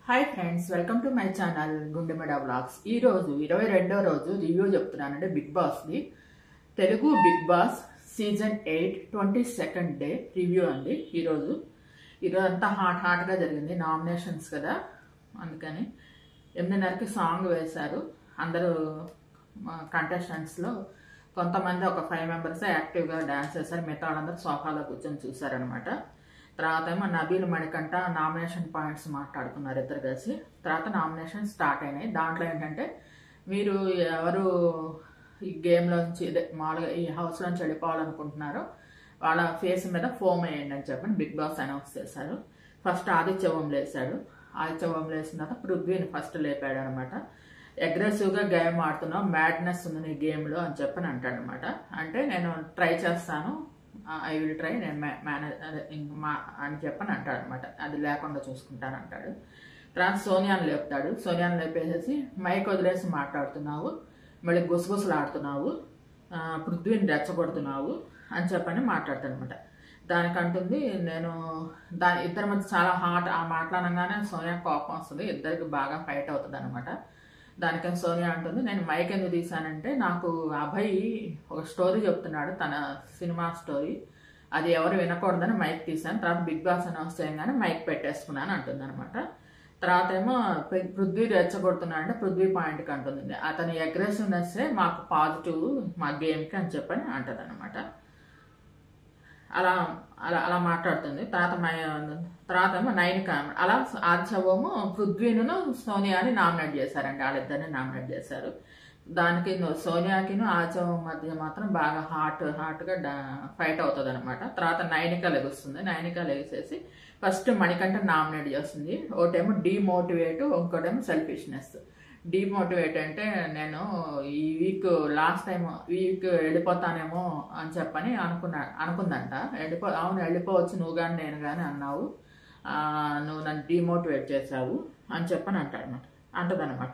Hi friends, welcome to my channel గుండెమెడ vlogs. ఈ రోజు 22వ రోజు రివ్యూ చెప్తున్నానండి. బిగ్ బాస్ది Telugu big boss season 8 22nd day review అండి. ఈరోజు అంతా హాట్గా జరిగింది. నామినేషన్స్ కదా, అందుకని 8:30కి సాంగ్ వేశారు. అందరూ కంటెస్టెంట్స్లో కొంతమంది ఒక 5 మెంబర్స్ యాక్టివ్గా డాన్స్ చేశారు. మిగతా వాళ్ళందరూ సోఫాలో కూర్చొని చూశారనమాట. తర్వాత ఏమో నబీల్ మణికంఠ నామినేషన్ పాయింట్స్ మాట్లాడుకున్నారు ఇద్దరు కలిసి. తర్వాత నామినేషన్ స్టార్ట్ అయినాయి. దాంట్లో ఏంటంటే మీరు ఎవరు ఈ గేమ్లోంచి మామూలుగా ఈ హౌస్లోంచి వెళ్ళిపోవాలనుకుంటున్నారో వాళ్ళ ఫేస్ మీద ఫోమ్ వేయండి అని చెప్పని బిగ్ బాస్ అనౌన్స్ చేశారు. ఫస్ట్ ఆదిత్యవం లేసాడు. ఆదిత్యవం లేసిన తర్వాత పృథ్వీని ఫస్ట్ లేపాడు అనమాట. అగ్రెసివ్గా గేమ్ ఆడుతున్నావు, మ్యాడ్నెస్ ఉంది నీ గేమ్లో అని చెప్పని అంటాడు అనమాట. అంటే నేను ట్రై చేస్తాను, ఐ విల్ ట్రై, నేను మేనేజ్ అని చెప్పని అంటాడు అనమాట. అది లేకుండా చూసుకుంటాను అంటాడు. తర్వాత సోనియాని లేపుతాడు. సోనియాని లేపేసేసి మైక్ వదిలేసి మాట్లాడుతున్నావు, మళ్ళీ గుసగుసలు ఆడుతున్నావు, పృథ్వీని రెచ్చగొడుతున్నావు అని చెప్పని మాట్లాడతాడు అనమాట. దానికంటుంది నేను ఇద్దరి మధ్య చాలా హాట్. ఆ మాట్లాడగానే సోనియా కోపం వస్తుంది, ఇద్దరికి బాగా ఫైట్ అవుతుంది అనమాట. దానికని సోనియా అంటుంది, నేను మైక్ ఎందుకు తీశానంటే నాకు అభయ్ ఒక స్టోరీ చెప్తున్నాడు, తన సినిమా స్టోరీ, అది ఎవరు వినకూడదని మైక్ తీశాను. తర్వాత బిగ్ బాస్ అనౌన్స్ చేయగానే మైక్ పెట్టేసుకున్నాను అంటుంది అనమాట. తర్వాత ఏమో పృథ్వీ రెచ్చగొడుతున్నాడు అంటే పృథ్వీ పాయింట్కి అంటుంది, అతని అగ్రెసివ్నెస్సే మాకు పాజిటివ్ మా గేమ్కి అని చెప్పని అంటుంది అనమాట. అలా అలా అలా మాట్లాడుతుంది. తర్వాత ఏమో నైనిక అలా ఆర్చవము పృథ్వీను సోనియాని నామినేట్ చేశారండి. వాళ్ళిద్దరిని నామినేట్ చేశారు. దానికి సోనియాకిను ఆర్చవం మధ్య మాత్రం బాగా హాట్గా ఫైట్ అవుతుంది అనమాట. తర్వాత నైనిక లెగుస్తుంది. నైనిక లెగిసేసి ఫస్ట్ మణికంఠ నామినేట్ చేస్తుంది. ఒకటేమో డీమోటివేట్, ఇంకోటేమో సెల్ఫిష్నెస్. డీమోటివేట్ అంటే నేను ఈ లాస్ట్ టైం వెళ్ళిపోతానేమో అని చెప్పని అనుకుందంట. అవును వెళ్ళిపోవచ్చు నువ్వు కానీ నేను కానీ అన్నావు, నువ్వు నన్ను డీమోటివేట్ చేశావు అని చెప్పని అంటదనమాట.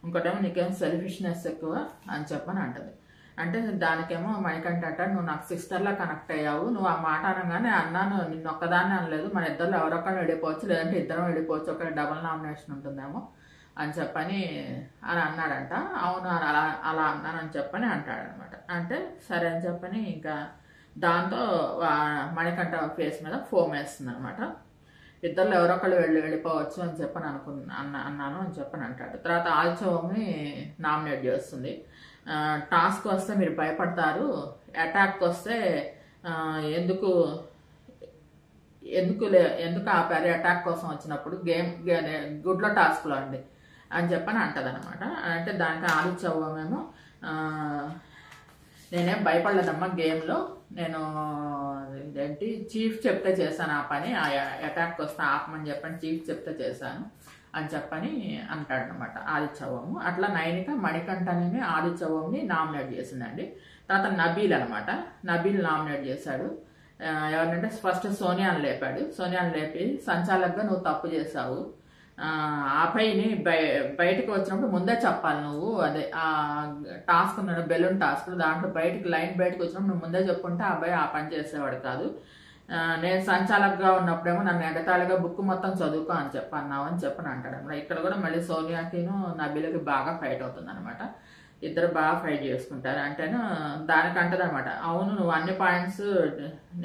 ఇంకోటేమో నీకేమో సెల్ఫిష్నెస్ ఎక్కువ అని చెప్పని అంటది. అంటే దానికేమో మణికంఠ అంటాడు, నువ్వు నాకు సిస్టర్లా కనెక్ట్ అయ్యావు, నువ్వు ఆ మాట అనగానే అన్నాను, నిన్ను ఒక్కదాన్ని అనలేదు, మన ఇద్దరు ఎవరొక్కరు వెళ్ళిపోవచ్చు, లేదంటే ఇద్దరం వెళ్ళిపోవచ్చు, ఒక డబుల్ నామినేషన్ ఉంటుందేమో అని చెప్పని అని అన్నాడంట. అవును అలా అన్నానని చెప్పని అంటాడనమాట. అంటే సరే అని చెప్పని ఇంకా దాంతో మణికంఠ ఫేస్ మీద ఫోమ్ వేస్తుంది అనమాట. ఇద్దరు ఎవరొకళ్ళు వెళ్ళిపోవచ్చు అని చెప్పని అన్నాను అని చెప్పని అంటాడు. తర్వాత ఆల్చోని నామినేట్ చేస్తుంది. టాస్క్ వస్తే మీరు భయపడతారు, అటాక్ వస్తే ఎందుకు ఆపారు, అటాక్ కోసం వచ్చినప్పుడు గుడ్లో టాస్క్లో అండి అని చెప్పని అంటది అనమాట. అంటే దానికి ఆదిత్యవ్వమేమో నేనేం భయపడలేదమ్మా గేమ్లో, నేను ఏంటి చీఫ్ చెప్తే చేశాను ఆ పని, ఆ అటాక్ వస్తే ఆపమని చెప్పని చీఫ్ చెప్తే చేశాను అని చెప్పని అంటాడనమాట ఆదిత్యవ్వము. అట్లా నైనిక మణికంఠని ఆదిత్యవ్వంని నామినేట్ చేసిందండి. తర్వాత నబీల్ అనమాట. నబీల్ నామినేట్ చేశాడు. ఎవరినంటే ఫస్ట్ సోనియాని లేపాడు. సోనియాని లేపి సంచాలకుగా నువ్వు తప్పు చేశావు, అబ్బాయిని బయటకు వచ్చినప్పుడు ముందే చెప్పాలి నువ్వు, అదే ఆ టాస్క్ ఉన్నాడు బెలూన్ టాస్క్, దాంట్లో లైన్ బయటకు వచ్చినప్పుడు నువ్వు ముందే చెప్పుకుంటే ఆ అబ్బాయి ఆ పని చేసేవాడు కాదు. నేను సంచాలకుగా ఉన్నప్పుడేమో నన్ను ఎగతాళిగా బుక్ మొత్తం చదువుకో అని చెప్పన్నావు అని చెప్పని అంటాడు అనమాట. ఇక్కడ కూడా మళ్ళీ సోనియాకిను నబీలకి బాగా ఫైట్ అవుతుంది అనమాట. ఇద్దరు బాగా ఫైట్ చేసుకుంటారు. అంటేను దానికంటదనమాట, అవును నువ్వు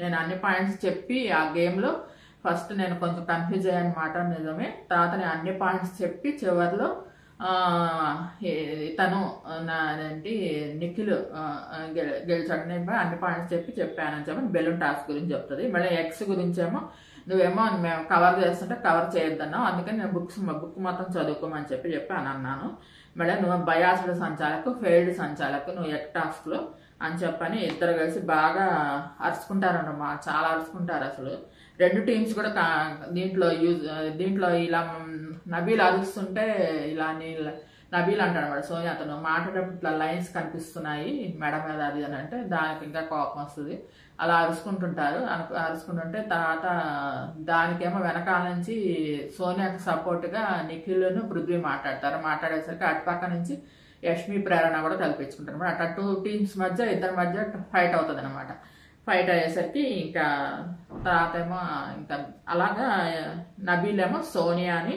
నేను అన్ని పాయింట్స్ చెప్పి ఆ గేమ్లో ఫస్ట్ నేను కొంచెం కన్ఫ్యూజ్ అయ్యాను మాట నిజమే, తర్వాత నేను అన్ని పాయింట్స్ చెప్పి చివరిలో తను ఏంటి నిఖిల్ గెలిచాడు, నేను అన్ని పాయింట్స్ చెప్పానని చెప్పి బెలూన్ టాస్క్ గురించి చెప్తుంది. మళ్ళీ ఎక్స్ గురించేమో నువ్వేమో మేము కవర్ చేస్తుంటే కవర్ చేయొద్దన్నావు, అందుకని నేను బుక్ మొత్తం చదువుకోమని చెప్పి అని అన్నాను. మళ్ళీ నువ్వు బయాస్డ్ సంచాలకు, ఫెయిల్డ్ సంచాలకు నువ్వు ఎక్ టాస్క్లో అని చెప్పని ఇద్దరు కలిసి బాగా అరుచుకుంటారన్నమా, చాలా అరుచుకుంటారు అసలు. రెండు టీమ్స్ కూడా దీంట్లో ఇలా నబీల్ అరుస్తుంటే ఇలా నబీల్ అంటాడు వాడు సోనియా, అతను మాట్లాడేటప్పుడు ఇట్లా లైన్స్ కనిపిస్తున్నాయి మెడ మీద అది అని అంటే దానికి ఇంకా కోపం వస్తుంది. అలా అరుచుకుంటుంటే తర్వాత దానికేమో వెనకాల నుంచి సోనియాకి సపోర్ట్గా నిఖిల్ను పృథ్వీ మాట్లాడేసరికి అటుపక్క నుంచి యష్మి ప్రేరణ కూడా కల్పించుకుంటారు అనమాట. అట్లా 2 టీమ్స్ మధ్య ఇద్దరి మధ్య ఫైట్ అవుతుంది అనమాట. ఫైట్ అయ్యేసరికి ఇంకా తర్వాత ఏమో ఇంకా అలాగా నబీల్ ఏమో సోనియాని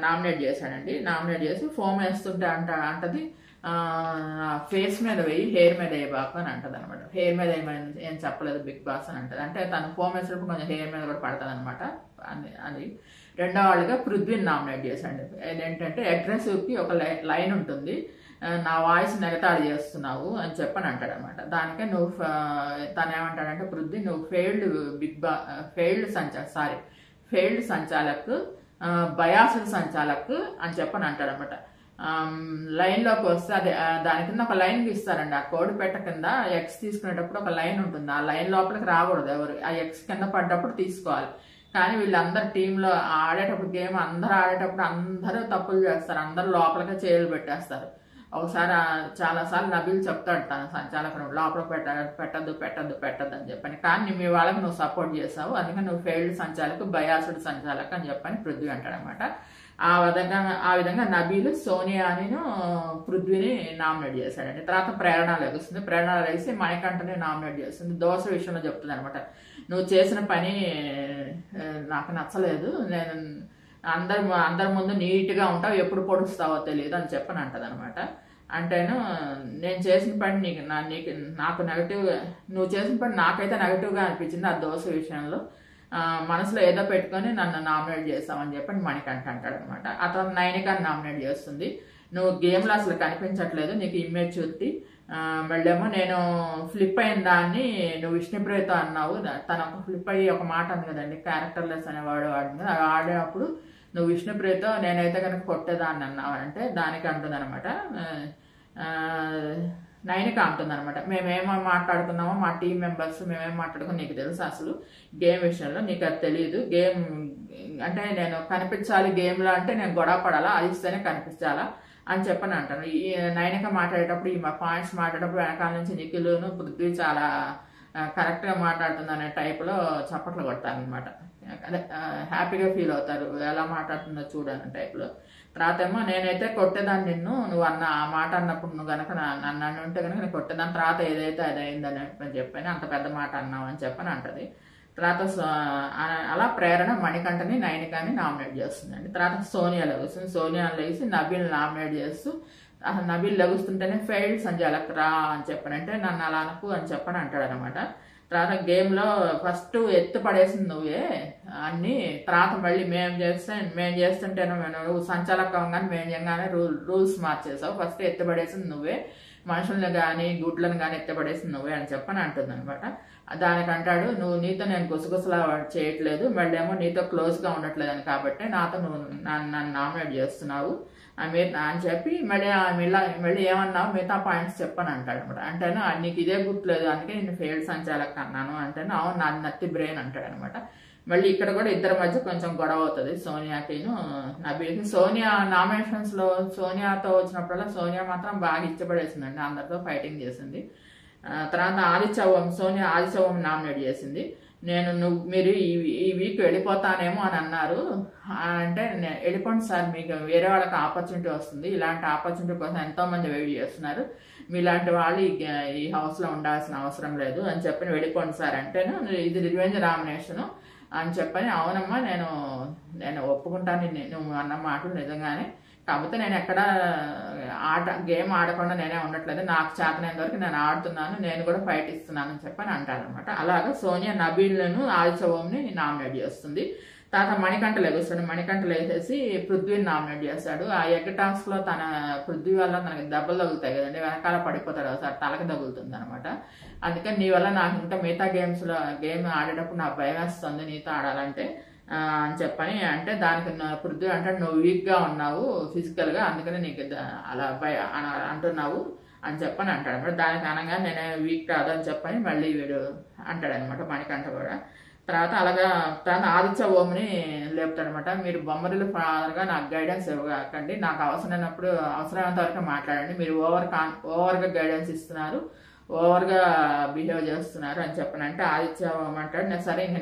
నామినేట్ చేశాడండి. నామినేట్ చేసి ఫోమ్ వేస్తుంటే అంటది ఫేస్ మీద వేయి, హెయిర్ మీద వేయి బాకు అని అంటది అనమాట. హెయిర్ మీద ఏం చెప్పలేదు బిగ్ బాస్ అని అంటది. అంటే తను ఫోమ్ వేసినప్పుడు కొంచెం హెయిర్ మీద కూడా పడుతుంది అనమాట అని. రెండో వాళ్ళుగా పృథ్వీని నామినేట్ చేశాడు. ఏంటంటే అగ్రెసివ్కి ఒక లైన్ ఉంటుంది, నా వాయిస్ నెగతాళి చేస్తున్నావు అని చెప్పని అంటాడు అనమాట. దానికే నువ్వు తను ఏమంటాడంటే పృథ్వీ నువ్వు ఫెయిల్డ్ సంచాలక్, బయాసుడ్ సంచాలక్ అని చెప్పని అంటాడు అనమాట. లైన్లోకి వస్తే అదే దాని కింద ఒక లైన్ గీస్తారండి. ఆ కోడి పెట్ట కింద ఎక్స్ తీసుకునేటప్పుడు ఒక లైన్ ఉంటుంది. ఆ లైన్ లోపలికి రాకూడదు ఎవరు, ఆ ఎక్స్ కింద పడ్డప్పుడు తీసుకోవాలి. కానీ వీళ్ళందరు టీంలో ఆడేటప్పుడు గేమ్ అందరూ ఆడేటప్పుడు అందరూ తప్పులు చేస్తారు, అందరూ లోపలికి చేయలు పెట్టేస్తారు. ఒకసారి చాలాసార్లు నబీల్ చెప్తాడు తన సంచాలకుడు లోపల పెట్టద్దు అని చెప్పని. కానీ మీ వాళ్ళకి నువ్వు సపోర్ట్ చేసావు, అందుకని నువ్వు ఫెయిల్డ్ సంచాలకు, బయాసుడ్ సంచాలక్ అని చెప్పని పృథ్వీ అంటాడనమాట. ఆ విధంగా నబీల్ సోనియాని పృథ్వీని నామినేట్ చేశాడండి. తర్వాత ప్రేరణ లెగుస్తుంది. ప్రేరణ లెగిసి మణికంఠని నామినేట్ చేస్తుంది. దోశ విషయంలో చెప్తుంది అనమాట. నువ్వు చేసిన పని నాకు నచ్చలేదు, నేను అందరి ముందు నీట్గా ఉంటావు, ఎప్పుడు పొడుస్తావో తెలియదు అని చెప్పని అంటది అనమాట. అంటేను నేను చేసిన పని నాకు నెగటివ్గా, నువ్వు చేసిన పని నాకైతే నెగటివ్గా అనిపించింది ఆ దోశ విషయంలో, మనసులో ఏదో పెట్టుకొని నన్ను నామినేట్ చేస్తామని చెప్పని మణికంఠ అంటాడు అనమాట. అతను నైనికాని నామినేట్ చేస్తుంది. నువ్వు గేమ్లో అసలు కనిపించట్లేదు, నీకు ఇమ్మెచ్యూరిటీ, మళ్ళేమో నేను ఫ్లిప్ అయిన దాన్ని నువ్వు విష్ణుప్రియతో అన్నావు, తన ఒక ఫ్లిప్ అయ్యి ఒక మాట అంది కదండి, క్యారెక్టర్లెస్ అనేవాడు వాడింది, అది ఆడేటప్పుడు నువ్వు విష్ణుప్రియతో నేనైతే కనుక కొట్టేదాన్ని అన్నావు అంటే దానికి అంటుంది అనమాట. నైనిక అంటుంది అనమాట, మేమేమో మాట్లాడుకున్నామో మా టీం మెంబర్స్ మేమేం మాట్లాడుకున్నాం నీకు తెలుసు, అసలు గేమ్ విషయంలో నీకు అది తెలియదు, గేమ్ అంటే నేను కనిపించాలి గేమ్లో అంటే నేను గొడవ పడాలా, అది ఇస్తేనే కనిపించాలా అని చెప్పని అంటాను. ఈ నైనిక మాట్లాడేటప్పుడు ఈ పాయింట్స్ మాట్లాడేటప్పుడు వెనకాల నుంచి నిఖిలును పృథ్వీ చాలా కరెక్ట్గా మాట్లాడుతుంది అనే టైప్లో చప్పట్లు కొడతారనమాట. అదే హ్యాపీగా ఫీల్ అవుతారు, ఎలా మాట్లాడుతుందో చూడని టైప్లో. తర్వాత ఏమో నేనైతే కొట్టేదాన్ని నువ్వు అన్న ఆ మాట అన్నప్పుడు నువ్వు కనుక నన్ను ఉంటే కనుక నేను కొట్టేదాన్ని, తర్వాత ఏదైతే అది అయిందని చెప్పని అంత పెద్ద మాట అన్నావు అని చెప్పని అంటది. తర్వాత అలా ప్రేరణ మణికంఠని నైనికాని నామినేట్ చేస్తుందండి. తర్వాత సోనియా లెగుస్తుంది. సోనియా లెగిసి నబీల్ నామినేట్ చేస్తూ అసలు నబీల్ లెగుస్తుంటేనే ఫెయిల్డ్ సంజాలక్ రా అని చెప్పని, అంటే నన్ను అలా అనకు అని చెప్పని అంటాడు అనమాట. తర్వాత గేమ్లో ఫస్ట్ ఎత్తు పడేసింది నువ్వే అన్ని, తర్వాత మళ్ళీ మేము చేస్తుంటేనే నువ్వు సంచాలకం కానీ మేము చేయగానే రూల్స్ మార్చేసావు, ఫస్ట్ ఎత్తు పడేసింది నువ్వే, మనుషులను కానీ గుడ్లను కానీ ఎత్తపడేసింది నువ్వే అని చెప్పని అంటుంది అనమాట. దానికంటాడు నువ్వు నీతో నేను గుసగుసలా చేయట్లేదు, మళ్ళీ ఏమో నీతో క్లోజ్గా ఉండట్లేదని కాబట్టి నాతో నువ్వు నన్ను నామినేట్ చేస్తున్నావు అని చెప్పి మళ్ళీ ఏమన్నావు మిగతా పాయింట్స్ చెప్పని అంటాడు అనమాట. అంటేను నీకు ఇదే గుర్తులేదు అందుకే నేను ఫెయిల్డ్ సంచాలక్ అన్నాను అంటేను అవును నాది నత్తి బ్రెయిన్ అంటాడు అనమాట. మళ్ళీ ఇక్కడ కూడా ఇద్దరి మధ్య కొంచెం గొడవ అవుతుంది సోనియాకిను నబీల్కి. సోనియా నామినేషన్స్లో సోనియాతో వచ్చినప్పుడల్లా సోనియా మాత్రం బాగా ఇష్టపడేసిందండి, అందరితో ఫైటింగ్ చేసింది. తర్వాత సోనియా ఆదిత్యవం నామినేట్ చేసింది. మీరు ఈ వీక్ వెళ్ళిపోతానేమో అని అన్నారు అంటే వెళ్ళిపోండి సార్, మీకు వేరే వాళ్ళకి ఆపర్చునిటీ వస్తుంది, ఇలాంటి ఆపర్చునిటీ కోసం ఎంతో మంది వెయిట్ చేస్తున్నారు, మీలాంటి వాళ్ళు ఈ హౌస్లో ఉండాల్సిన అవసరం లేదు అని చెప్పి వెళ్ళిపోండి సార్ అంటేను ఇది రివెంజ్ నామినేషను అని చెప్పని అవునమ్మా నేను ఒప్పుకుంటాను నువ్వు అన్న మాటలు నిజంగానే, కాకపోతే నేను ఎక్కడ గేమ్ ఆడకుండా నేనే ఉండట్లేదు, నాకు చేతనైన వరకు నేను ఆడుతున్నాను, నేను కూడా ఫైట్ ఇస్తున్నాను అని చెప్పని అంటారనమాట. అలాగా సోనియా నబీల్ను ఆదిత్యవంని నామినేట్ చేస్తుంది. తర్వాత మణికంఠ లెగుస్తాడు. మణికంఠ లేచేసి పృథ్వీని నామినేట్ చేస్తాడు. ఆ ఎగ్ టాస్క్ లో పృథ్వీ వల్ల తనకి దెబ్బలు తగులుతాయి కదండి, వెనకాల పడిపోతాడు ఒకసారి, తలకి తగులుతుంది అనమాట. అందుకని నీ వల్ల నాకు ఇంకా మిగతా గేమ్ ఆడేటప్పుడు నాకు భయం వేస్తుంది నీతో ఆడాలంటే అని చెప్పని అంటే దానికి పృథ్వీ అంటాడు నువ్వు వీక్గా ఉన్నావు ఫిజికల్గా, అందుకని నీకు అలా అంటున్నావు అని చెప్పని అంటాడు అనమాట. దానికి అనగా నేనే వీక్ కాదు అని చెప్పని మళ్ళీ వీడు అంటాడనమాట మణికంఠ కూడా. తర్వాత ఆదిత్య ఓంని లేపుతాడనమాట. మీరు బొమ్మరిల్లు ఫాదర్గా నాకు గైడెన్స్ ఇవ్వకండి, నాకు అవసరమైనప్పుడు అవసరమైనంత వరకు మాట్లాడండి, మీరు ఓవర్గా గైడెన్స్ ఇస్తున్నారు, ఓవర్గా బిహేవ్ చేస్తున్నారు అని చెప్పనంటే ఆదిత్య ఓం అంటాడు నేను సరే ఇంక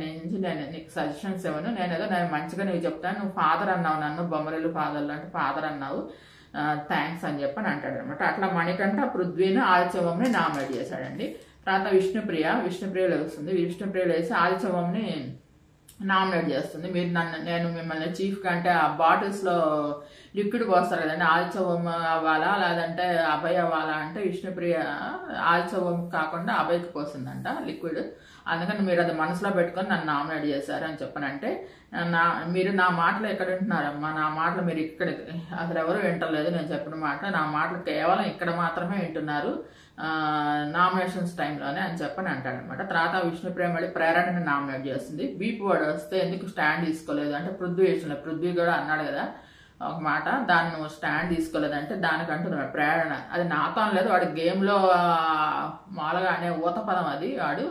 నేను నీకు సజెషన్స్ ఇవ్వను, నేను మంచిగా నీకు చెప్తాను, నువ్వు ఫాదర్ అన్నావు నన్ను బొమ్మరిల్లు ఫాదర్లు అంటే ఫాదర్ అన్నావు, థ్యాంక్స్ అని చెప్పని అంటాడు అనమాట. అట్లా మణికంఠ పృథ్వీని ఆదిత్య ఓంని నామినేట్ చేశాడండి. తర్వాత విష్ణుప్రియ లెగుస్తుంది. విష్ణుప్రియ లేచి ఆదిత్య ఓంని నామినేట్ చేస్తుంది. మీరు నేను మిమ్మల్ని చీఫ్ కంటే ఆ బాటిల్స్లో లిక్విడ్ పోస్తారు కదండి, ఆల్చవం అవ్వాలా లేదంటే అభయ్ అవ్వాలా అంటే విష్ణుప్రియ ఆల్చవం కాకుండా అభయ్కి పోసిందంట లిక్విడ్. అందుకని మీరు అది మనసులో పెట్టుకొని నన్ను నామినేట్ చేశారు అని చెప్పనంటే, మీరు నా మాటలు ఎక్కడ వింటున్నారమ్మా, నా మాటలు మీరు ఇక్కడ అసలు ఎవరు వింటలేదు, నేను చెప్పిన మాటలు నా మాటలు కేవలం ఇక్కడ మాత్రమే వింటున్నారు నామినేషన్స్ టైంలోనే అని చెప్పని అంటాడనమాట. తర్వాత విష్ణుప్రియ మళ్ళీ ప్రేరణని నామినేట్ చేస్తుంది. బీపీ వాడు వస్తే ఎందుకు స్టాండ్ తీసుకోలేదు అంటే పృథ్వీ విషయంలో పృథ్వీ కూడా అన్నాడు కదా ఒక మాట, దాన్ని నువ్వు స్టాండ్ తీసుకోలేదంటే దానికంటున్నాడు ప్రేరణ. అది నాతో లేదు, వాడి గేమ్లో మామూలుగా అనే ఊత పదం అది. వాడు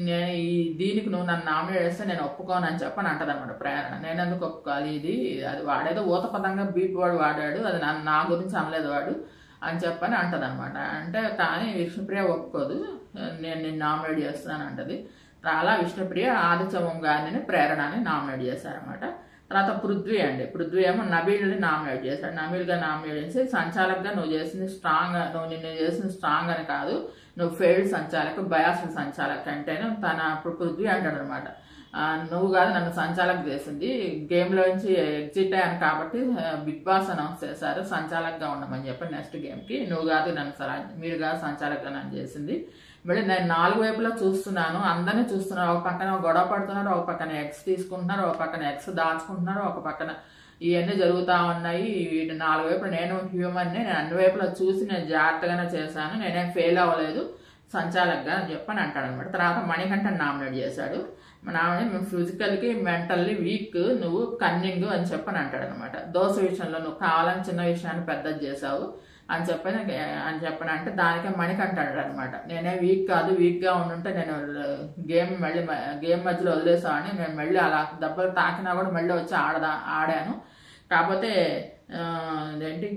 నేను దీనికి నువ్వు నన్ను నామినేట్ చేస్తే నేను ఒప్పుకోను అని చెప్పని అంటది అనమాట ప్రేరణ. నేను ఎందుకు ఒప్పుకోవాలి, ఇది అది వాడేదో ఊత పదంగా బీపీ వాడు వాడాడు, అది నా గురించి అనలేదు వాడు అని చెప్పని అంటది అనమాట. అంటే కానీ విష్ణుప్రియ ఒప్పుకోదు, నేను నిన్ను నామినేట్ చేస్తున్నాను అంటది. అలా విష్ణుప్రియ ఆదిత్యవం గారిని ప్రేరణని నామినేట్ చేశారనమాట. తర్వాత పృథ్వీ అండి, పృథ్వీ ఏమో నబీల్ని నామినేట్ చేశాడు. నబీల్గా నామినేట్ చేసి సంచాలకుగా నువ్వు చేసింది స్ట్రాంగ్, నువ్వు నిన్ను చేసింది స్ట్రాంగ్ అని కాదు, నువ్వు ఫెయిల్డ్ సంచాలక్ బయాస్డ్ సంచాలక్ అంటేనే తన పృథ్వీ అంటాడు అనమాట. నువ్వు కాదు నన్ను సంచాలక్ చేసింది, గేమ్లో నుంచి ఎగ్జిట్ అయ్యాను కాబట్టి బిగ్ బాస్ అనౌన్స్ చేశారు సంచాలక్గా ఉండమని చెప్పి నెక్స్ట్ గేమ్కి. నువ్వు కాదు నన్ను మీరు కాదు సంచాలక్గా నన్ను చేసింది. మళ్ళీ నేను 4 వైపులా చూస్తున్నాను, అందరినీ చూస్తున్నారు. ఒక పక్కన గొడవ పడుతున్నారు, ఒక పక్కన ఎగ్స్ తీసుకుంటున్నారు, ఒక పక్కన ఎగ్స్ దాచుకుంటున్నారు, ఒక పక్కన ఇవన్నీ జరుగుతూ ఉన్నాయి. వీటి 4 వైపులు నేను హ్యూమన్ని, నేను అన్ని వైపులా చూసి నేను జాగ్రత్తగానే చేశాను, నేనేం ఫెయిల్ అవ్వలేదు సంచాలక్గా అని చెప్పని అంటాడు అనమాట. తర్వాత మణికంఠని నామినేట్ చేశాడు. నామినేట్ ఫిజికల్కి మెంటల్లీ వీక్, నువ్వు కన్నింగ్ అని చెప్పని అంటాడు అనమాట. దోశ విషయంలో నువ్వు కావాలని చిన్న విషయాన్ని పెద్దది చేశావు అని చెప్పని అంటే దానికే మణికంటాడు అనమాట. నేనే వీక్ కాదు, వీక్గా ఉండుంటే నేను గేమ్ మధ్యలో వదిలేసామని, నేను మళ్ళీ అలా దెబ్బలు తాకినా కూడా మళ్ళీ వచ్చి ఆడాను. కాకపోతే ఏంటి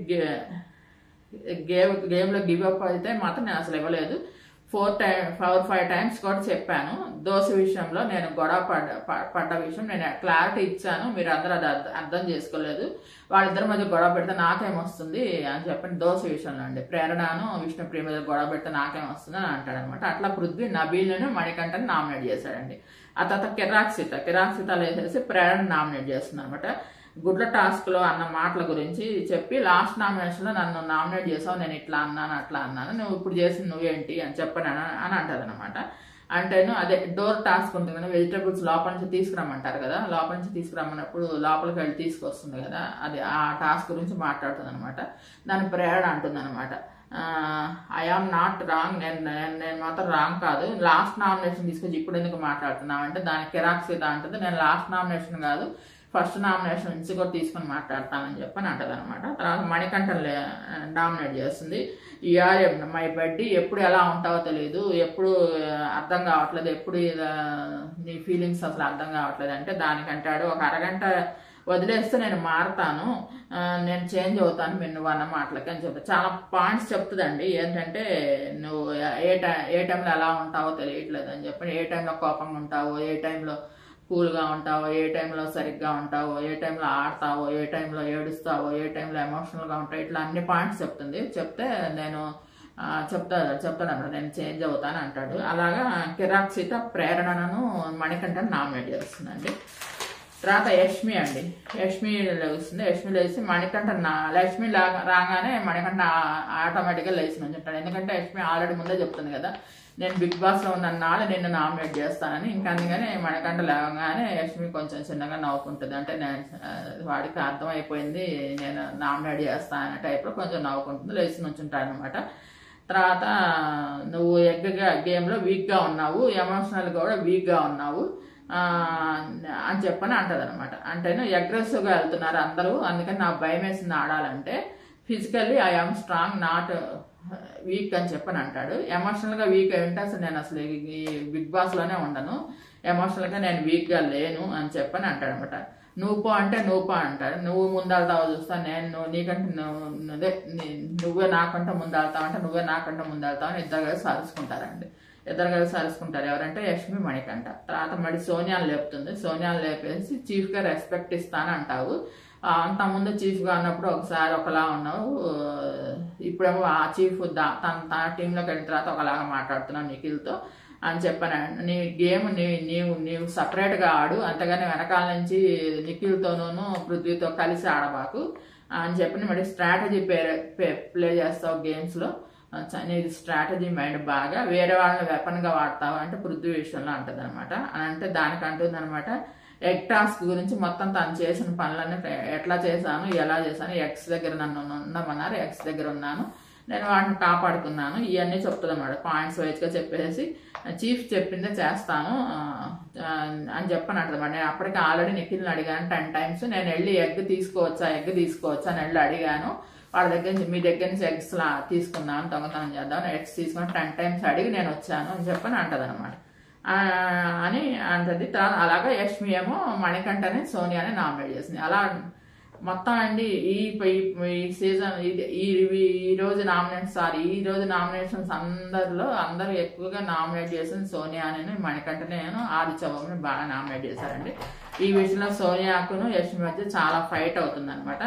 గేమ్లో గివ్ అప్ అయితే మాత్రం నేను అసలు ఇవ్వలేదు. 4-5 టైమ్స్ కూడా చెప్పాను. దోశ విషయంలో నేను గొడవ పడ్డ విషయం నేను క్లారిటీ ఇచ్చాను, మీరు అందరూ అది అర్థం చేసుకోలేదు. వాళ్ళిద్దరి మధ్య గొడవ పెడితే నాకేమొస్తుంది అని చెప్పండి. దోశ విషయంలో అండి ప్రేరణను విష్ణుప్రియ మీద గొడవ పెడితే నాకేమొస్తుంది అని అంటాడు అనమాట. అట్లా పృథ్వీ నబీల్ని మణికంఠని నామినేట్ చేశాడండి. ఆ తర్వాత కిరాక్సితాలు వేసేసి ప్రేరణ నామినేట్ చేస్తుంది అనమాట. గుడ్ల టాస్క్లో అన్న మాటల గురించి చెప్పి లాస్ట్ నామినేషన్లో నన్ను నామినేట్ చేసావు, నేను ఇట్లా అన్నాను అట్లా అన్నాను, నువ్వు ఇప్పుడు చేసింది నువ్వేంటి అని చెప్పని అని అంటది అనమాట. అంటేను అదే డోర్ టాస్క్ ఉంటుంది కదా, వెజిటేబుల్స్ లోపల నుంచి తీసుకురమ్మంటారు కదా, లోపల నుంచి తీసుకురమ్మన్నప్పుడు లోపలికి వెళ్ళి తీసుకొస్తుంది కదా, అది ఆ టాస్క్ గురించి మాట్లాడుతుంది అనమాట. దాని ప్రేరణ అంటుంది అనమాట. ఐ ఆమ్ నాట్ రాంగ్, నేను మాత్రం రాంగ్ కాదు, లాస్ట్ నామినేషన్ తీసుకొచ్చి ఇప్పుడు ఎందుకు మాట్లాడుతున్నావు అంటే దానికి కిరాక్సిత అంటుంది, నేను లాస్ట్ నామినేషన్ కాదు ఫస్ట్ నామినేషన్ నుంచి కూడా తీసుకొని మాట్లాడతానని చెప్పని అంటది అనమాట. తర్వాత మణికంఠన్ డామినేట్ చేస్తుంది. ఈఆర్ఎం మై బడ్డీ, ఎప్పుడు ఎలా ఉంటావో తెలియదు, ఎప్పుడు అర్థం కావట్లేదు, ఎప్పుడు నీ ఫీలింగ్స్ అసలు అర్థం కావట్లేదు అంటే దానికంటాడు ఒక అరగంట వదిలేస్తే నేను మారుతాను, నేను చేంజ్ అవుతాను మీరు నువ్వు అన్న మాటలకి అని చెప్తా. చాలా పాయింట్స్ చెప్తుందండి. ఏంటంటే నువ్వు ఏ టైంలో ఎలా ఉంటావో తెలియట్లేదు అని చెప్పి, ఏ టైంలో కోపంగా ఉంటావో, ఏ టైంలో కూల్గా ఉంటావో, ఏ టైంలో సరిగ్గా ఉంటావో, ఏ టైంలో ఆడతావో, ఏ టైంలో ఏడుస్తావో, ఏ టైంలో ఎమోషనల్గా ఉంటావు, ఇట్లా అన్ని పాయింట్స్ చెప్తుంది. చెప్తే నేను చెప్తాను నేను చేంజ్ అవుతాను అంటాడు. అలాగా కిరాక్సిత ప్రేరణను మణికంఠని నామినేట్ చేస్తుందండి. తర్వాత యష్మి అండి, యష్మి లేస్తుంది. యష్మి లేచి మణికంఠ లక్ష్మి రాగానే మణికంఠ ఆటోమేటిక్గా లేచి నుంచి ఉంటాడు. ఎందుకంటే యష్మి ఆల్రెడీ ముందే చెప్తుంది కదా నేను బిగ్ బాస్లో ఉన్న నాళ్ళు నిన్ను నామినేట్ చేస్తానని. ఇంకా అందుకని మణికంఠ లేవగానే యష్మి కొంచెం చిన్నగా నవ్వుకుంటుంది. అంటే నేను వాడికి అర్థమైపోయింది నేను నామినేట్ చేస్తాను అనే టైప్లో కొంచెం నవ్వుకుంటుంది, లేచి నుంచి ఉంటాడు అనమాట. తర్వాత నువ్వు గేమ్లో వీక్గా ఉన్నావు, ఎమోషనల్గా కూడా వీక్గా ఉన్నావు అని చెప్పని అంటది అనమాట. అంటేను అగ్రెసివ్గా వెళ్తున్నారు అందరూ, అందుకని నాకు భయం వేసింది ఆడాలంటే. Physically I am strong not weak అని చెప్పని అంటాడు. ఎమోషనల్గా వీక్ అయి ఉంటే అసలు ఈ బిగ్ బాస్లోనే ఉండను, ఎమోషనల్గా నేను వీక్గా లేను అని చెప్పని అంటాడు అనమాట. నువ్వు అంటే అంటాడు. నువ్వు ముందాళ్తావో చూస్తా, నేను నీకంటే నువ్వే నాకంటే ముందాళ్తావు అంటే నువ్వే నాకంటే ముందాళ్తావు అని ఇద్దరు కలిసి అరుచుకుంటారండి. ఇద్దరు కలిసి అరుచుకుంటారు. ఎవరంటే యష్మి మణికంఠ. తర్వాత మళ్ళీ సోనియాని లేపుతుంది. సోనియాని లేపేసి చీఫ్గా రెస్పెక్ట్ ఇస్తాను అంటావు, అంతకుముందు చీఫ్గా ఉన్నప్పుడు ఒకసారి ఒకలా ఉన్నావు, ఇప్పుడేమో ఆ చీఫ్ తన టీంలోకి వెళ్ళిన తర్వాత ఒకలాగా మాట్లాడుతున్నావు నిఖిల్తో, అని చెప్పాను. నీ గేమ్ నీవు సపరేట్గా ఆడు, అంతగానే వెనకాల నుంచి నిఖిల్తోనూ పృథ్వీతో కలిసి ఆడబాకు అని చెప్పి మరి స్ట్రాటజీ ప్లే చేస్తావు గేమ్స్లో, నీది స్ట్రాటజీ మైండ్ బాగా, వేరే వాళ్ళని వెపన్గా వాడతావు అంటే పృథ్వీ విషయంలో అంటుంది అనమాట. అని అంటే దానికి అంటుంది అనమాట ఎగ్ టాస్క్ గురించి మొత్తం తను చేసిన పనులన్నీ ఎట్లా చేశాను, ఎలా చేశాను, ఎక్స్ దగ్గర నన్ను ఉండమన్నారు, ఎక్స్ దగ్గర ఉన్నాను, నేను వాటిని కాపాడుకున్నాను, ఇవన్నీ చెప్తుంది అన్నమాట. పాయింట్స్ వైజ్గా చెప్పేసి చీఫ్ చెప్పిందే చేస్తాను అని చెప్పని అంటదన్నమాట. నేను అప్పటికి ఆల్రెడీ నిఖిల్ని అడిగాను 10 times, నేను వెళ్ళి ఎగ్ తీసుకోవచ్చా అని వెళ్ళి అడిగాను, వాళ్ళ దగ్గర నుంచి మీ దగ్గర నుంచి ఎగ్స్ తీసుకున్నాను, దొంగతనం చేద్దామని ఎగ్స్ తీసుకుని 10 times అడిగి నేను వచ్చాను అని చెప్పని అంటది అనమాట. అని అంటది. తర్వాత అలాగా యష్మి ఏమో మణికంఠని సోనియాని నామినేట్ చేసింది. అలా మొత్తం అండి ఈ సీజన్ ఈ రోజు నామినేషన్స్ అందరూ ఎక్కువగా నామినేట్ చేసింది సోనియాని, మణికంఠని, ఆదిత్యని బాగా నామినేట్ చేశారండి. ఈ విషయంలో సోనియాకును యష్మి మధ్య చాలా ఫైట్ అవుతుంది అనమాట.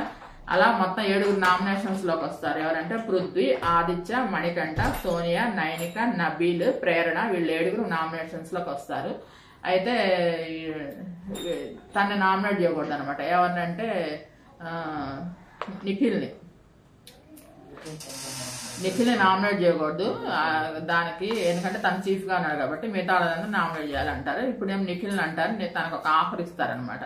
అలా మొత్తం 7 నామినేషన్స్ లోకి వస్తారు. ఎవరంటే పృథ్వీ, ఆదిత్య, మణికంఠ, సోనియా, నైనిక, నబీల్, ప్రేరణ, వీళ్ళు 7 నామినేషన్స్ లోకి వస్తారు. అయితే తన్ని నామినేట్ చేయకూడదు అనమాట. ఎవరినంటే నిఖిల్ని నామినేట్ చేయకూడదు దానికి, ఎందుకంటే తను చీఫ్ గా ఉన్నాడు కాబట్టి మిగతా వాళ్ళందరూ నామినేట్ చేయాలంటారు. ఇప్పుడు ఏం నిఖిల్ని అంటారు, తనకు ఒక ఆఫర్ ఇస్తారనమాట.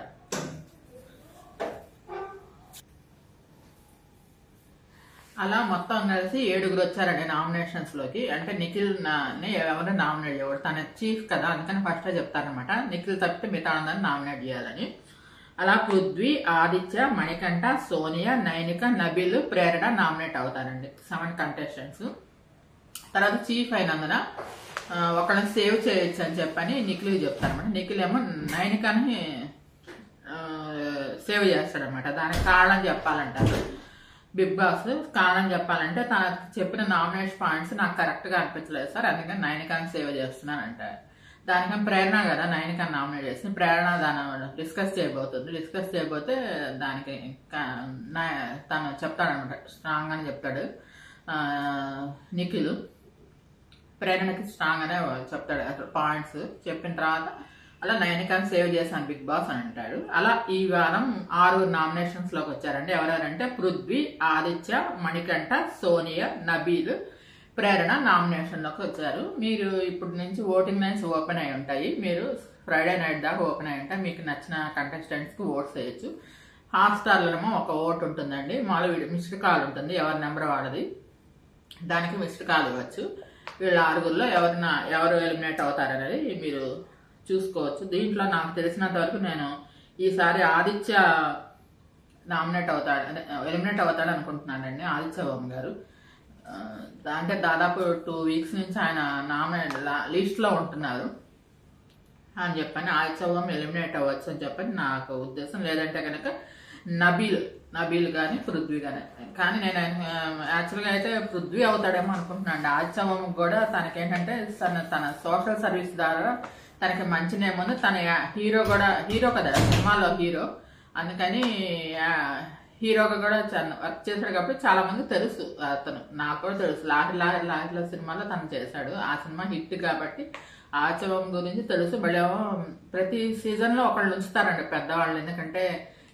అలా మొత్తం కలిసి 7 వచ్చారండి నామినేషన్స్ లోకి. అంటే నిఖిల్ ఎవరు నామినేట్ చేయకూడదు, తన చీఫ్ కదా, అందుకని ఫస్ట్ చెప్తారనమాట నిఖిల్ తప్పితే మిగతా అందరిని నామినేట్ చేయాలని. అలా పృథ్వీ, ఆదిత్య, మణికంఠ, సోనియా, నైనిక, నబీల్, ప్రేరణ నామినేట్ అవుతారండి 7 contestants. తర్వాత చీఫ్ అయినందున ఒకళ్ళని సేవ్ చేయొచ్చు అని చెప్పని నిఖిల్ చెప్తారనమాట. నిఖిల్ ఏమో నైనికని సేవ్ చేస్తాడనమాట. దానికి కారణం చెప్పాలంటారు బిగ్ బాస్. కారణం చెప్పాలంటే తనకు చెప్పిన నామినేషన్ పాయింట్స్ నాకు కరెక్ట్ గా అనిపించలేదు సార్, అందుకని నైనికాని సేవ్ చేస్తున్నాను అంటారు. దానికని ప్రేరణ కదా నైనికాని నామినేట్ చేసింది. ప్రేరణ దాని డిస్కస్ చేయబోతే దానికి తను చెప్తాడనమాట, స్ట్రాంగ్ అని చెప్తాడు నిఖిల్. ప్రేరణకి స్ట్రాంగ్ అనే చెప్తాడు అసలు పాయింట్స్. చెప్పిన తర్వాత అలా నైనికాని సేవ్ చేశాను బిగ్ బాస్ అని అంటాడు. అలా ఈ వారం 6 నామినేషన్స్ లోకి వచ్చారండి. ఎవరెవరంటే పృథ్వీ, ఆదిత్య, మణికంఠ, సోనియా, నబీల్, ప్రేరణ నామినేషన్ లోకి వచ్చారు. మీరు ఇప్పుడు నుంచి ఓటింగ్ లైన్స్ ఓపెన్ అయి ఉంటాయి. మీరు ఫ్రైడే నైట్ దాకా ఓపెన్ అయి ఉంటాయి. మీకు నచ్చిన కంటెస్టెంట్స్ కి ఓట్స్ వేయచ్చు. హాట్స్టార్లో ఒక ఓట్ ఉంటుందండి, మామూలు మిస్డ్ కాల్ ఉంటుంది, ఎవరి నెంబర్ వాడది, దానికి మిస్డ్ కాల్ ఇవ్వచ్చు. వీళ్ళ 6 ఎవరు ఎలిమినేట్ అవుతారనేది మీరు చూసుకోవచ్చు. దీంట్లో నాకు తెలిసినంత వరకు నేను ఈసారి ఆదిత్య ఎలిమినేట్ అవుతాడు అనుకుంటున్నానండి, ఆదిత్య ఓం గారు. అంటే దాదాపు 2 weeks నుంచి ఆయన నామినేట్ లిస్ట్ లో ఉంటున్నారు అని చెప్పని ఆదిత్య ఓం ఎలిమినేట్ అవ్వచ్చు అని చెప్పని నాకు ఉద్దేశం. లేదంటే కనుక నబీల్ కానీ పృథ్వీ కానీ నేను యాక్చువల్గా అయితే పృథ్వీ అవుతాడేమో అనుకుంటున్నాను. ఆదిత్య ఓం కూడా తనకేంటంటే తన సోషల్ సర్వీస్ ద్వారా తనకి మంచి నేమ్ ఉంది. తన హీరో కదా సినిమాలో హీరో, అందుకని హీరోగా కూడా వర్క్ చేశాడు కాబట్టి చాలా మంది తెలుసు అతను. నాకు కూడా తెలుసు, లాహిర్లో సినిమాలో తను చేశాడు, ఆ సినిమా హిట్ కాబట్టి ఆచవం గురించి తెలుసు. మళ్ళీ ప్రతి సీజన్ లో ఒకళ్ళు ఉంచుతారండి పెద్దవాళ్ళు, ఎందుకంటే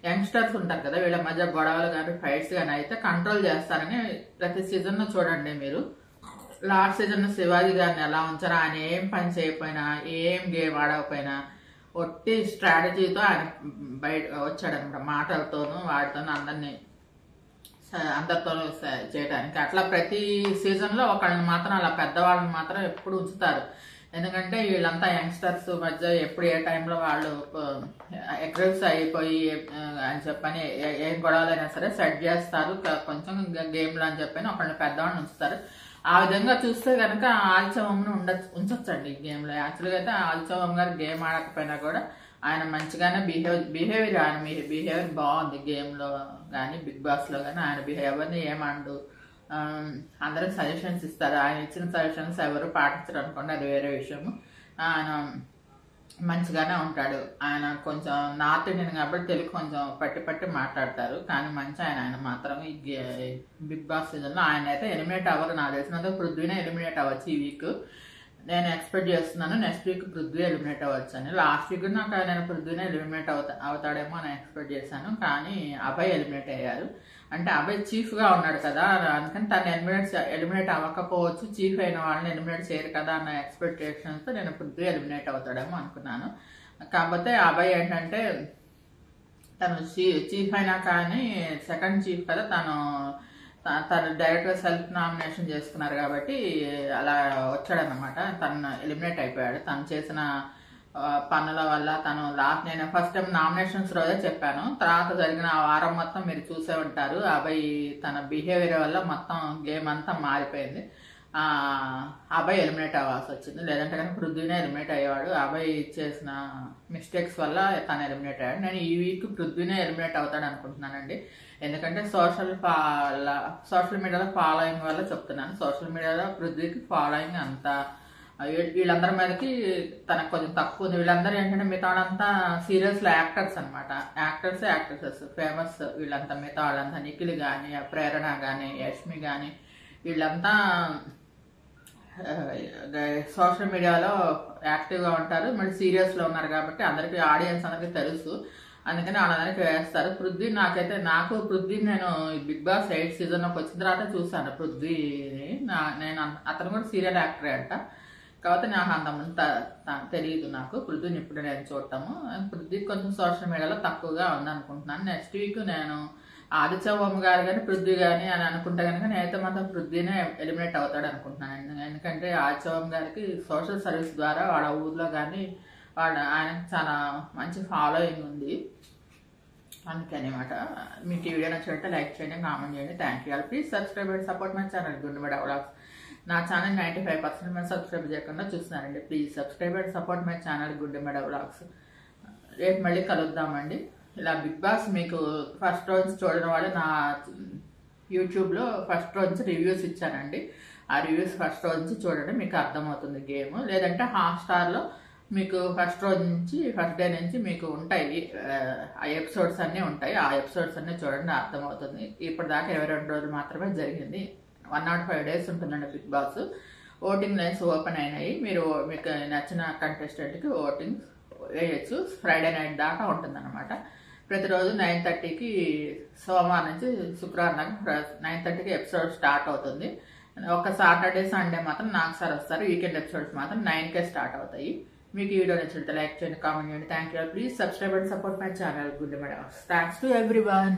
యంగ్స్టర్స్ ఉంటారు కదా, వీళ్ళ మధ్య గొడవలు కానీ ఫైట్స్ కానీ అయితే కంట్రోల్ చేస్తారని ప్రతి సీజన్ లో చూడండి మీరు. లాస్ట్ సీజన్ శివాజీ గారిని ఎలా ఉంచారో, ఆయన ఏం పని చేయకపోయినా, ఏం గేమ్ ఆడకపోయినా ఒట్టి స్ట్రాటజీతో ఆయన బయట వచ్చాడనమాట, మాటలతోనూ వాటితోనూ అందరితోనూ చేయడానికి. అట్లా ప్రతి సీజన్ లో ఒకళ్ళని మాత్రం అలా పెద్దవాళ్ళని మాత్రం ఎప్పుడు ఉంచుతారు. ఎందుకంటే వీళ్ళంతా యంగ్స్టర్స్ మధ్య ఎప్పుడు ఏ టైంలో వాళ్ళు అగ్రెసివ్ అయిపోయి అని చెప్పని ఏం గొడవలైనా సరే సెట్ చేస్తారు, కొంచెం గేమ్లో అని చెప్పని ఒకళ్ళని పెద్దవాళ్ళని ఉంచుతారు. ఆ విధంగా చూస్తే కనుక ఆదిత్యవంను ఉంచొచ్చండి ఈ గేమ్ లో. యాక్చువల్గా అయితే ఆదిత్యవం గారు గేమ్ ఆడకపోయినా కూడా ఆయన మంచిగానే బిహేవియర్ బాగుంది గేమ్ లో కానీ బిగ్ బాస్ లో కానీ. ఆయన బిహేవియర్ని ఏమండు, అందరికి సజెషన్స్ ఇస్తారు. ఆయన ఇచ్చిన సజెషన్స్ ఎవరు పాటించరు అనుకోండి, అది వేరే విషయము. ఆయన మంచిగానే ఉంటాడు. ఆయన కొంచెం నార్త్ ఇండియన్ కాబట్టి తెలుగు కొంచెం పట్టి మాట్లాడతారు, కానీ మంచి ఆయన మాత్రం ఈ బిగ్ బాస్ సీజన్ లో ఆయన అయితే ఎలిమినేట్ అవ్వరు. నాకు తెలిసినంత పృథ్వీనే ఎలిమినేట్ అవ్వచ్చు ఈ వీక్. నేను ఎక్స్పెక్ట్ చేస్తున్నాను నెక్స్ట్ వీక్ పృథ్వీ ఎలిమినేట్ అవ్వచ్చు అని. లాస్ట్ వీక్ నాకు నేను పృథ్వీనే ఎలిమినేట్ అవుతాడేమో అని ఎక్స్పెక్ట్ చేశాను, కానీ అభయ్ ఎలిమినేట్ అయ్యారు. అంటే అభయ్ చీఫ్గా ఉన్నాడు కదా, అందుకని తను ఎలిమినేట్ అవ్వకపోవచ్చు, చీఫ్ అయిన వాళ్ళని ఎలిమినేట్ చేయరు కదా అన్న ఎక్స్పెక్టేషన్తో నేను పృథ్వీ ఎలిమినేట్ అవుతాడేమో అనుకున్నాను. కాకపోతే అభయ్ ఏంటంటే తను చీఫ్ అయినా కానీ సెకండ్ చీఫ్ కదా, తను డైరెక్ట్గా సెల్ఫ్ నామినేషన్ చేసుకున్నారు కాబట్టి అలా వచ్చాడనమాట. తను ఎలిమినేట్ అయిపోయాడు. తను చేసిన పనుల వల్ల నేను ఫస్ట్ టైం నామినేషన్స్ రోజే చెప్పాను, తర్వాత జరిగిన ఆ వారం మొత్తం మీరు చూసే ఉంటారు. అభయ్ తన బిహేవియర్ వల్ల మొత్తం గేమ్ అంతా మారిపోయింది. అభయ్ ఎలిమినేట్ అవ్వాల్సి వచ్చింది, లేదంటే కానీ పృథ్వీనే ఎలిమినేట్ అయ్యేవాడు. అభయ్ చేసిన మిస్టేక్స్ వల్ల తను ఎలిమినేట్ అయ్యాడు. నేను ఈ వీక్ పృథ్వీనే ఎలిమినేట్ అవుతాడు అనుకుంటున్నానండి. ఎందుకంటే సోషల్ మీడియాలో ఫాలోయింగ్ వల్ల చెప్తున్నాను. సోషల్ మీడియాలో పృథ్వీకి ఫాలోయింగ్ అంత వీళ్ళందరి మీదకి తనకు కొంచెం తక్కువ ఉంది. వీళ్ళందరూ ఏంటంటే మిగతాడంతా సీరియల్స్లో యాక్టర్స్ అనమాట, యాక్ట్రెసెస్ ఫేమస్. వీళ్ళంతా మిగతా వాళ్ళంతా నిఖిల్ కానీ, ప్రేరణ కానీ, యష్మి కానీ వీళ్ళంతా సోషల్ మీడియాలో యాక్టివ్గా ఉంటారు, మళ్ళీ సీరియల్స్లో ఉన్నారు కాబట్టి అందరికీ ఆడియన్స్ అందరికీ తెలుసు, అందుకని వాళ్ళందరికీ వేస్తారు. నాకు పృథ్వీ నేను బిగ్ బాస్ 8 సీజన్లోకి వచ్చిన తర్వాత చూసాను పృథ్వీని. నేను అతను కూడా సీరియల్ యాక్టరే అంట, కాబట్టి నాకు అంతమంది తెలియదు నాకు పృథ్వీని ఇప్పుడు నేను చూడటము. పృథ్వీ కొంచెం సోషల్ మీడియాలో తక్కువగా ఉంది అనుకుంటున్నాను. నెక్స్ట్ వీక్ నేను ఆదిత్య ఓం గారు కానీ పృథ్వీ కానీ అని అనుకుంటే కనుక నేనైతే మాత్రం పృథ్వీనే ఎలిమినేట్ అవుతాడు అనుకుంటున్నాను. ఎందుకంటే ఆదిత్య ఓం గారికి సోషల్ సర్వీస్ ద్వారా వాళ్ళ ఊర్లో కానీ ఆయనకు చాలా మంచి ఫాలోయింగ్ ఉంది, అందుకని అనమాట. మీకు ఈ వీడియో నచ్చినట్టే లైక్ చేయండి, కామెంట్ చేయండి. Thank you. Please subscribe and support my channel గుండెమెడ వ్లాగ్స్. నా ఛానల్ 95% మంది సబ్స్క్రైబ్ చేయకుండా చూస్తున్నారండి. Please subscribe and support my channel గుండెమెడ వ్లాగ్స్. రేపు మళ్ళీ కలుద్దామండి. ఇలా బిగ్ బాస్ మీకు ఫస్ట్ రోజు చూడడం వాళ్ళు నా యూట్యూబ్లో ఫస్ట్ రోజు రివ్యూస్ ఇచ్చానండి. ఆ రివ్యూస్ ఫస్ట్ రోజు నుంచి చూడండి, మీకు అర్థమవుతుంది గేమ్. లేదంటే హాట్‌స్టార్లో మీకు ఫస్ట్ డే నుంచి మీకు ఉంటాయి, ఆ ఎపిసోడ్స్ అన్నీ ఉంటాయి. ఆ ఎపిసోడ్స్ అన్నీ చూడండి, అర్థమవుతుంది. ఇప్పటిదాకా 22 రోజులు మాత్రమే జరిగింది. 105 days ఉంటుందండి Bigg Boss. Voting lines open అయినాయి. మీకు నచ్చిన కంటెస్టెంట్కి ఓటింగ్ వేయచ్చు. ఫ్రైడే నైట్ దాకా ఉంటుందన్నమాట. ప్రతిరోజు 9:30కి సోమవారం నుంచి శుక్రవారం దాకా 9:30కి ఎపిసోడ్ స్టార్ట్ అవుతుంది. ఒక సాటర్డే సండే మాత్రం నాకు సార్ వస్తారు. వీకెండ్ ఎపిసోడ్స్ మాత్రం 9కే స్టార్ట్ అవుతాయి. మీకు ఈ వీడియో నచ్చితే లైక్ చేయండి, కామెంట్ చేయండి. Thank you. Please subscribe and support my channel Gundemeda. Thanks to everyone.